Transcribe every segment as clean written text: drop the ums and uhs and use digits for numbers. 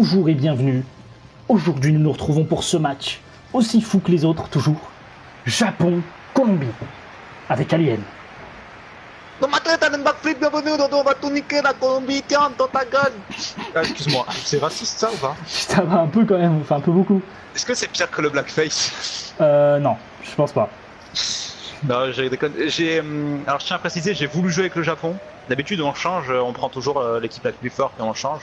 bonjour et bienvenue. Aujourd'hui, nous nous retrouvons pour ce match, aussi fou que les autres, toujours. Japon-Colombie, avec Alien. Non, mais attends, t'as un backflip, bienvenue, on va tout niquer la Colombie, tiens, dans ta gueule. Ah, excuse-moi, c'est raciste ça ou pas? Ça va un peu quand même, enfin un peu beaucoup. Est-ce que c'est pire que le blackface? Non, je pense pas. Non, j'ai déconné. Alors, je tiens à préciser, j'ai voulu jouer avec le Japon. D'habitude, on change, on prend toujours l'équipe la plus forte et on change.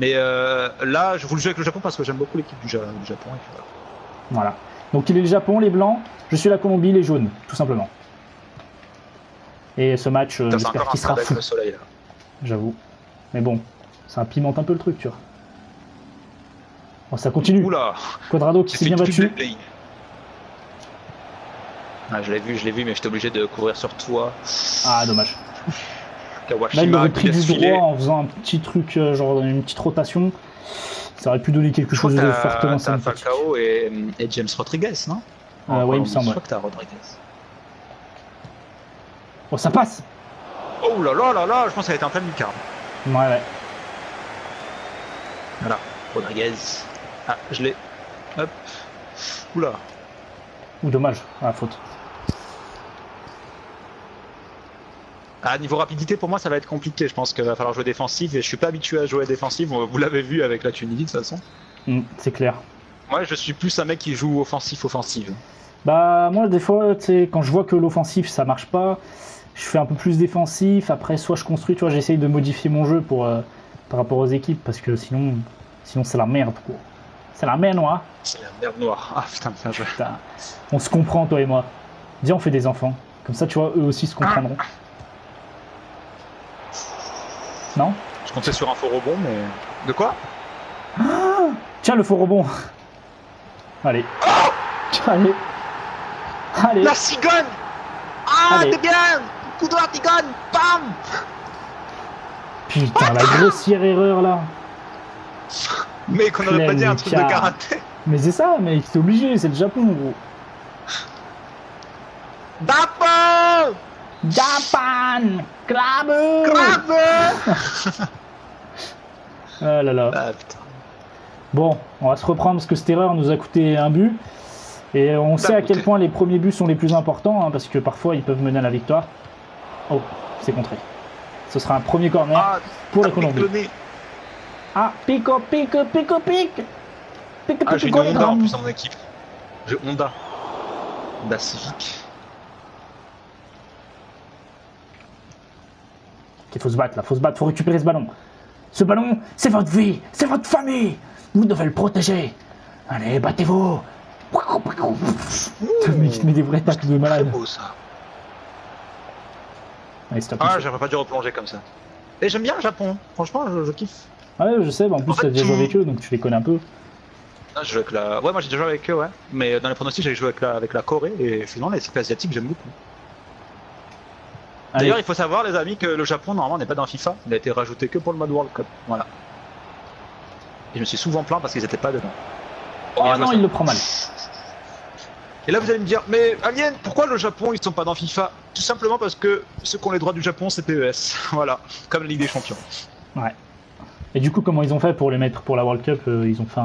Mais là, je voulais jouer avec le Japon parce que j'aime beaucoup l'équipe du Japon. Et puis Voilà. Donc il est le Japon, les blancs, je suis la Colombie, les jaunes, tout simplement. Et ce match, j'espère qu'il sera fou. Le soleil, là. J'avoue. Mais bon, ça pimente un peu le truc, tu vois. Bon, ça continue. Oula. Cuadrado qui s'est bien battu. Ah, je l'ai vu, mais j'étais obligé de courir sur toi. Ah, dommage. Kawashima, là, il aurait pris du droit filer. en faisant un petit truc, genre une petite rotation. Ça aurait pu donner quelque chose de fortement sympathique. T'as Falcao et James Rodriguez, non? Ouais, il me semble. Je crois que t'as Rodriguez. Oh, ça passe! Oh là là là là, je pense qu'elle était en pleine lucarne. Ouais. Voilà, Rodriguez. Ah, je l'ai. Hop. Oula. Ouh, dommage. Ah, faute. Ah, niveau rapidité, pour moi, ça va être compliqué. Je pense qu'il va falloir jouer défensif et je suis pas habitué à jouer défensif. Vous l'avez vu avec la Tunisie, de toute façon. C'est clair. Moi, je suis plus un mec qui joue offensif. Bah, moi, des fois, tu sais, quand je vois que l'offensif ça marche pas, je fais un peu plus défensif. Après, soit je construis, tu vois, j'essaye de modifier mon jeu pour, par rapport aux équipes parce que sinon c'est la merde, quoi. C'est la merde noire. C'est la merde noire. Ah putain, bien joué. Putain. On se comprend, toi et moi. Viens, on fait des enfants. Comme ça, tu vois, eux aussi se comprendront. Non? Je comptais sur un faux rebond, mais. De quoi? Tiens, le faux rebond. Allez. Allez. La cigogne! Ah, Allez. t'es bien! Coup de la cigogne! Bam! Putain, la grossière erreur là. Mais qu'on aurait pas dit un truc de karaté. Mais c'est ça, mec, c'est obligé, c'est le Japon, gros. Japon! Japan! Krabe! Ah là là. Ah putain. Bon, on va se reprendre parce que cette erreur nous a coûté un but. Et on sait à quel point les premiers buts sont les plus importants, hein, parce que parfois ils peuvent mener à la victoire. Oh, c'est contré. Ce sera un premier corner pour la Colombie. Ah, pico. Ah, j'ai une Honda en plus dans mon équipe. J'ai Honda. Honda Civic. Il faut se battre là, faut récupérer ce ballon. Ce ballon, c'est votre vie, c'est votre famille. Vous devez le protéger. Allez, battez-vous. Le mec met des vrais tacles de malade. C'est beau ça. Allez, stop. Ah, j'aurais pas dû replonger comme ça. Et j'aime bien le Japon, franchement, je kiffe. Ouais, je sais, en plus t'as déjà joué avec eux, donc tu les connais un peu. Ah, je joue avec la... Ouais, moi j'ai déjà joué avec eux, ouais. Mais dans les pronostics, j'ai joué avec la Corée, et finalement, les équipes asiatiques, j'aime beaucoup. D'ailleurs, il faut savoir, les amis, que le Japon, normalement, n'est pas dans FIFA. Il a été rajouté que pour le mode World Cup. Voilà. Et je me suis souvent plaint parce qu'ils étaient pas dedans. Oh non, il le prend mal. Et là, vous allez me dire, mais Alien, pourquoi le Japon, ils sont pas dans FIFA? Tout simplement parce que ceux qui ont les droits du Japon, c'est PES. Voilà. Comme la Ligue des Champions. Ouais. Et du coup, comment ils ont fait pour les mettre pour la World Cup? Ils ont fait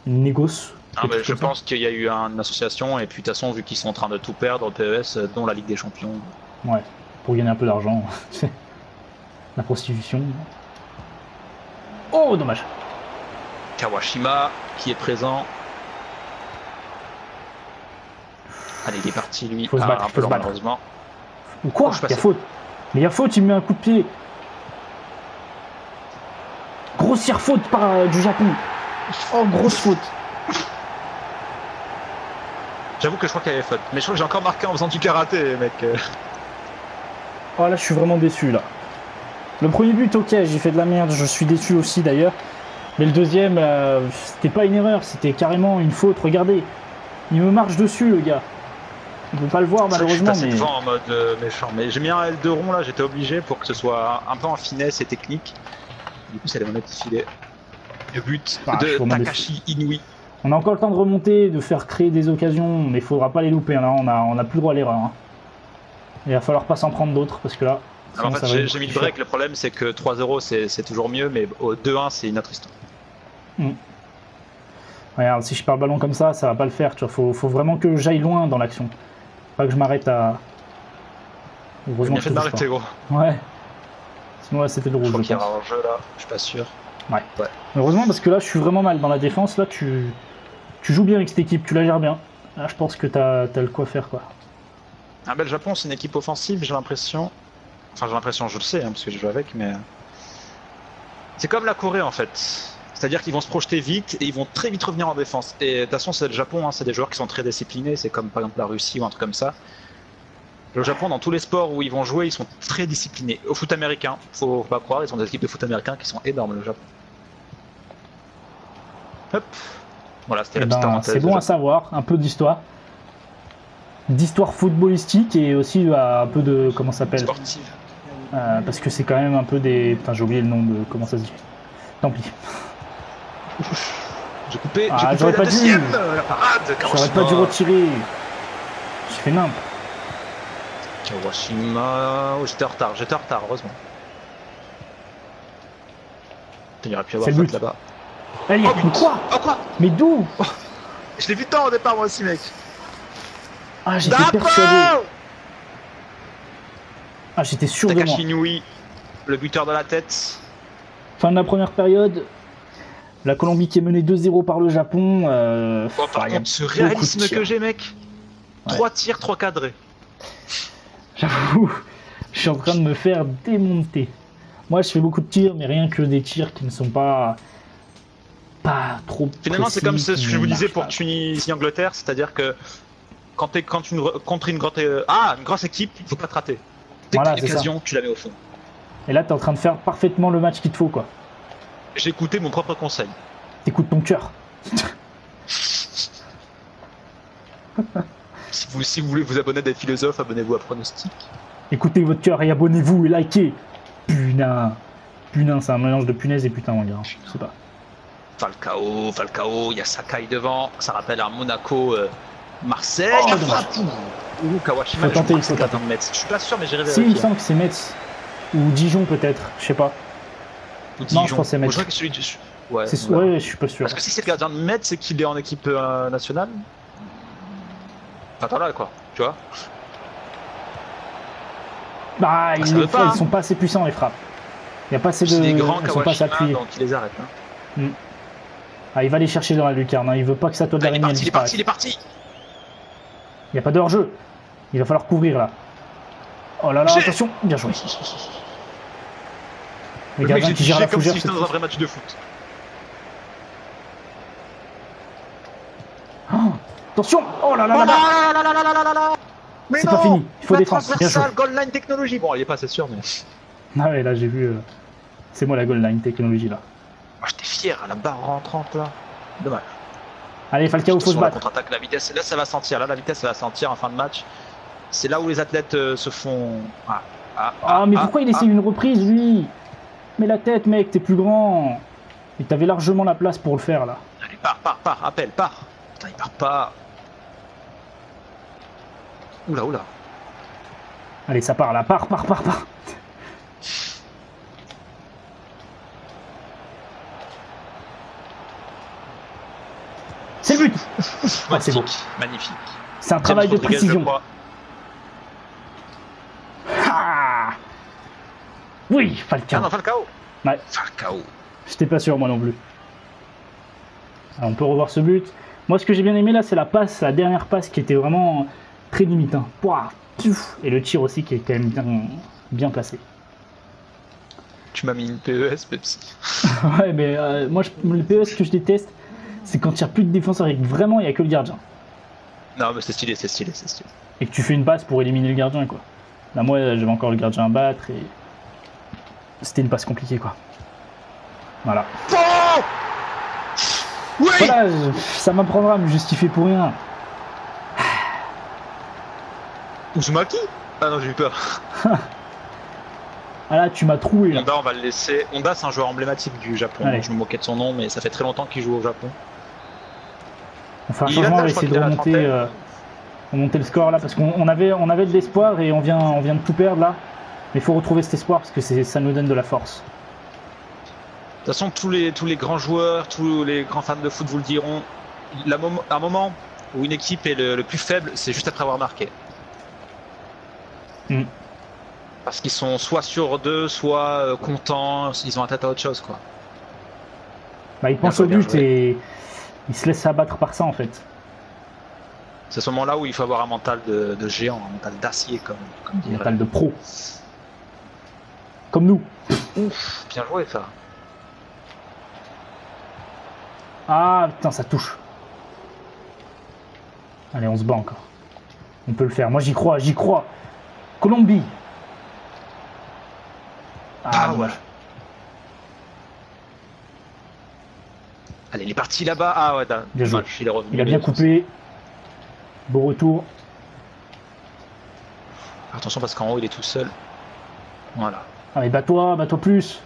une négoce. Ah, mais je pense qu'il y a eu une association, et puis de toute façon, vu qu'ils sont en train de tout perdre, PES, dont la Ligue des Champions. Ouais, pour gagner un peu d'argent. La prostitution. Oh, dommage. Kawashima, qui est présent. Allez, il est parti, lui. Faut se battre, un peu malheureusement. Ou quoi? Il y a faute. Mais il y a faute, il met un coup de pied. Grossière faute du Japon. Oh, grosse faute. J'avoue que je crois qu'il y avait faute. Mais je crois que j'ai encore marqué en faisant du karaté, mec. Oh là, je suis vraiment déçu, là. Le premier but, ok, j'ai fait de la merde. Je suis déçu aussi, d'ailleurs. Mais le deuxième, c'était pas une erreur. C'était carrément une faute. Regardez. Il me marche dessus, le gars. On peut pas le voir, malheureusement. Je suis passé devant en mode méchant. Mais j'ai mis un L2 rond, là. J'étais obligé pour que ce soit un peu en finesse et technique. Du coup, ça allait me mettre filet. Le but de Takashi Inui. On a encore le temps de remonter, de faire créer des occasions, mais il faudra pas les louper. Là, on a plus le droit à l'erreur. Hein. Il va falloir pas s'en prendre d'autres, parce que là, Alors, en fait, j'ai mis le break. Le problème, c'est que 3-0, c'est toujours mieux, mais au 2-1, c'est une autre histoire. Regarde, si je perds le ballon comme ça va pas le faire. Tu vois, faut vraiment que j'aille loin dans l'action. Pas que je m'arrête à. Heureusement que fait de m'arrêter, gros. Ouais. Sinon, là, c'était le rouge. Je crois qu'il y aura un jeu là, je suis pas sûr. Ouais. Heureusement, parce que là, je suis vraiment mal dans la défense. Là, tu joues bien avec cette équipe, tu la gères bien. Là, je pense que t'as le quoi faire, quoi. Ah, ben, le Japon, c'est une équipe offensive, j'ai l'impression. Enfin, j'ai l'impression, je le sais, hein, parce que je joue avec, mais. C'est comme la Corée, en fait. C'est-à-dire qu'ils vont se projeter vite et ils vont très vite revenir en défense. Et de toute façon, c'est le Japon, hein, c'est des joueurs qui sont très disciplinés. C'est comme par exemple la Russie ou un truc comme ça. Le Japon, dans tous les sports où ils vont jouer, ils sont très disciplinés. Au foot américain, faut pas croire, ils ont des équipes de foot américain qui sont énormes, le Japon. Hop. Voilà, c'était la petite parenthèse. C'est bon à savoir, un peu d'histoire. D'histoire footballistique et aussi un peu de. Comment ça s'appelle ? Sportive. Parce que c'est quand même un peu des. Putain, j'ai oublié le nom de. Comment ça se dit ? Tant pis. J'ai coupé, j'aurais la pas deuxième, dû. la parade. J'aurais pas dû retirer. J'ai fait nimp. Kawashima. Oh, j'étais en retard, heureusement. Il aurait pu avoir faute là-bas. Allez, mais quoi ? Oh, quoi ? Mais d'où ? Je l'ai vu tant au départ, moi aussi, mec. Ah, j'étais persuadé. Ah, j'étais sûr de moi. Takashi Inui, le buteur de la tête. Fin de la première période. La Colombie qui est menée 2-0 par le Japon. Par contre, ce réalisme que j'ai, mec. 3 tirs, 3 cadrés. J'avoue, je suis en train de me faire démonter. Moi, je fais beaucoup de tirs, mais rien que des tirs qui ne sont pas trop. Finalement, c'est comme ce que je vous disais pour Tunisie-Angleterre, c'est-à-dire que quand tu es contre une grosse équipe, il ne faut pas te rater. Dès que tu as l'occasion, tu la mets au fond. Et là, tu es en train de faire parfaitement le match qu'il te faut, quoi. J'ai écouté mon propre conseil. T'écoutes ton cœur. Si vous voulez vous abonner à des philosophes, abonnez-vous à Pronostic. Écoutez votre cœur et abonnez-vous et likez. Putain, c'est un mélange de punaise et putain, mon gars. Je sais pas. Falcao, il y a Sakai devant. Ça rappelle un Monaco, Marseille. Ou Kawashima. Faut tenter, Metz. Je suis pas sûr, mais j'ai rêvé. Si, il me semble que c'est Metz. Ou Dijon, peut-être. Je sais pas. Non, je pense que c'est Metz. Je crois que celui de... Ouais, je suis pas sûr. Parce que si c'est le gardien de Metz, c'est qu'il est en équipe nationale. Attends là, quoi. Tu vois. Bah, ils sont pas assez puissants, les frappes. Il y a pas assez de. Des grands ils sont pas assez appuyés. Donc il les arrête. Hein. Ah, il va les chercher dans la lucarne. Hein. Il veut pas que ça toi de l'araignée. Il est parti. Il n'y a pas de hors-jeu. Il va falloir couvrir là. Oh là là, attention, bien joué. Le gardien qui gère la fougère. Comme si c'était dans un vrai match de foot. Oh, attention. Oh là là là. C'est pas fini, il faut défendre. Bien joué. Goal line technologie. Bon, il est pas, c'est sûr, mais. Ah ouais, là j'ai vu. C'est moi la goal line technologie là. Moi j'étais fier à la barre rentrante là. Dommage. Allez, Falcao, faut se battre. Contre-attaque, la vitesse. Là, ça va sentir. Là, la vitesse, ça va sentir en fin de match. C'est là où les athlètes se font. Mais pourquoi il essaie une reprise, lui? Mais la tête, mec, t'es plus grand. Et t'avais largement la place pour le faire là. Allez, pars. Appelle, pars. Putain, il part pas. Oula. Allez, ça part là. Pars. C'est le but. C'est beau. Magnifique. C'est un travail de précision. Oui, Falcao. Ah non, Falcao. Ouais. Falcao. J'étais pas sûr moi non plus. Alors, on peut revoir ce but. Moi, ce que j'ai bien aimé là, c'est la dernière passe qui était vraiment très limite. Hein. Et le tir aussi qui est quand même bien placé. Tu m'as mis une PES, Pepsi. Ouais, mais moi, le PES que je déteste, c'est quand il n'y a plus de défenseur et que vraiment il n'y a que le gardien. Non, mais c'est stylé. Et que tu fais une passe pour éliminer le gardien, quoi. Là, moi, j'avais encore le gardien à battre et c'était une passe compliquée, quoi. Voilà. Oh oui. Voilà, ça m'apprendra à me justifier pour rien. Uzumaki? Ah non, j'ai eu peur. Ah là, tu m'as troué. Là. Honda, on va le laisser. Honda, c'est un joueur emblématique du Japon. Je me moquais de son nom, mais ça fait très longtemps qu'il joue au Japon. On fait un changement, on va essayer de remonter le score là, parce qu'on avait de l'espoir et on vient de tout perdre là. Mais il faut retrouver cet espoir parce que ça nous donne de la force. De toute façon, tous les grands joueurs, tous les grands fans de foot vous le diront, un moment où une équipe est le plus faible, c'est juste après avoir marqué. Parce qu'ils sont soit sûrs d'eux, soit contents, ils ont la tête à autre chose, quoi. Bah, ils pensent au but et ils se laissent abattre par ça, en fait. C'est ce moment-là où il faut avoir un mental de géant, un mental d'acier, comme un mental de pro. Comme nous. Ouf, bien joué, ça. Ah, putain, ça touche. Allez, on se bat encore. On peut le faire. Moi, j'y crois, j'y crois. Colombie. Ah ouais. Allez, il est parti là-bas. Ah ouais, bien joué. Il est revenu. Il a bien coupé. Beau retour. Attention parce qu'en haut, il est tout seul. Voilà. Allez, bats-toi plus.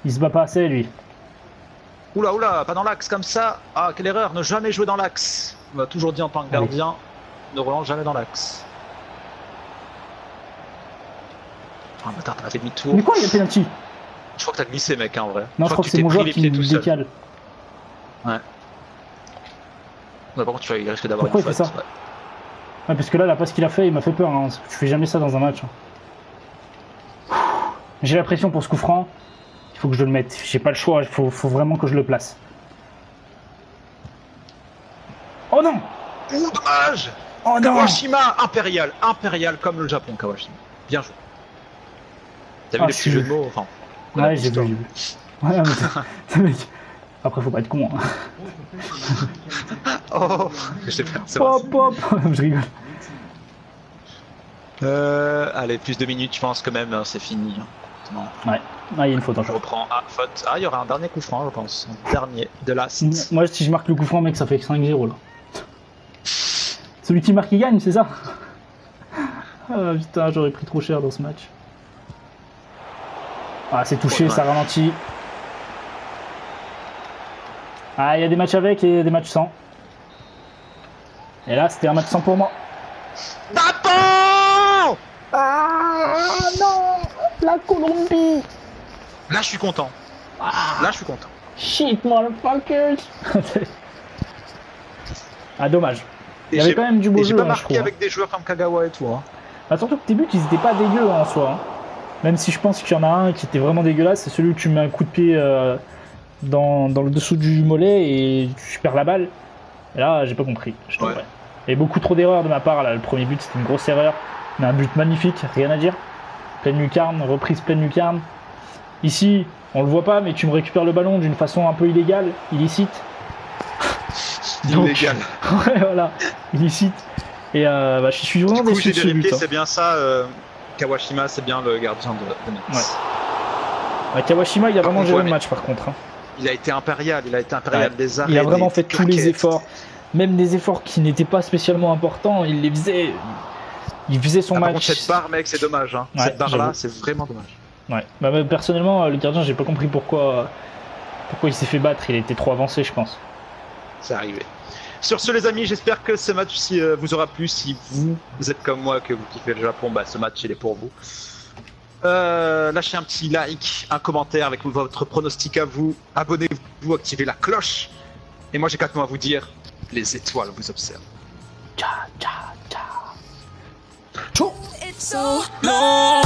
Il se bat pas assez, lui. Oula, oula, pas dans l'axe comme ça. Ah, quelle erreur, ne jamais jouer dans l'axe. On m'a toujours dit en tant que gardien, ne relance jamais dans l'axe. Ah, bâtard, t'as fait demi-tour. Mais quoi, il y a penalty? Je crois que t'as glissé, mec, hein, en vrai. Non, je crois que c'est mon joueur qui me décale. Ouais. Ouais, par contre, tu vois, il risque d'avoir une faute. Pourquoi il fait ça ouais, parce que là, la passe qu'il a fait, il m'a fait peur. Hein. Tu fais jamais ça dans un match. Hein. J'ai la pression pour ce coup franc. Il faut que je le mette. J'ai pas le choix. Il faut vraiment que je le place. Oh non! Ouh, dommage! Oh non! Kawashima, impérial comme le Japon, Kawashima. Bien joué. T'as vu les petits jeux de mots, enfin. Ouais, j'ai vu. Ouais, mais après, faut pas être con. Hein. Oh, je sais pas. Hop, je rigole. Allez, plus de minutes, je pense que même, c'est fini. Ouais, il y a une faute encore. Je reprends. Ah, faute. Ah, il y aura un dernier coup franc, je pense. Un dernier de last. Moi, si je marque le coup franc, mec, ça fait 5-0 là. Celui qui marque, il gagne, c'est ça? Ah putain, j'aurais pris trop cher dans ce match. Ah, c'est touché, ça ralentit. Ah, il y a des matchs avec et des matchs sans. Et là, c'était un match sans pour moi. Japon! Ah non! La Colombie! Là, je suis content. Là, je suis content. Shit, motherfuckers! Ah, dommage. Il y avait quand même du beau jeu, j'ai pas hein, marqué avec des joueurs comme Kagawa et tout. Hein. Bah, surtout que tes buts, ils étaient pas dégueux en soi. Hein. Même si je pense qu'il y en a un qui était vraiment dégueulasse, c'est celui où tu mets un coup de pied dans le dessous du mollet et tu perds la balle. Et là, j'ai pas compris. Il y avait beaucoup trop d'erreurs de ma part. Là. Le premier but, c'était une grosse erreur. Mais un but magnifique, rien à dire. Pleine lucarne, reprise pleine lucarne. Ici, on le voit pas, mais tu me récupères le ballon d'une façon un peu illégale, illicite. Illégal. Ouais, voilà, illicite. Et je suis vraiment déçu de ce but. C'est bien ça. Kawashima, c'est bien le gardien de Metz. Ouais. Bah, Kawashima, il a vraiment géré le match par contre. Hein. Il a été impérial, des arrêts. Il a vraiment fait tous les efforts, même des efforts qui n'étaient pas spécialement importants, il les faisait. Il faisait son match. Par contre, cette barre, mec, c'est dommage. Hein. Ouais, cette barre-là, c'est vraiment dommage. Ouais. Bah, personnellement, le gardien, j'ai pas compris pourquoi il s'est fait battre. Il était trop avancé, je pense. C'est arrivé. Sur ce, les amis, j'espère que ce match vous aura plu. Si vous êtes comme moi, que vous kiffez le Japon, bah, ce match, il est pour vous. Lâchez un petit like, un commentaire avec votre pronostic à vous. Abonnez-vous, activez la cloche. Et moi, j'ai 4 mots à vous dire. Les étoiles vous observent. Ciao, ciao, ciao. It's so long.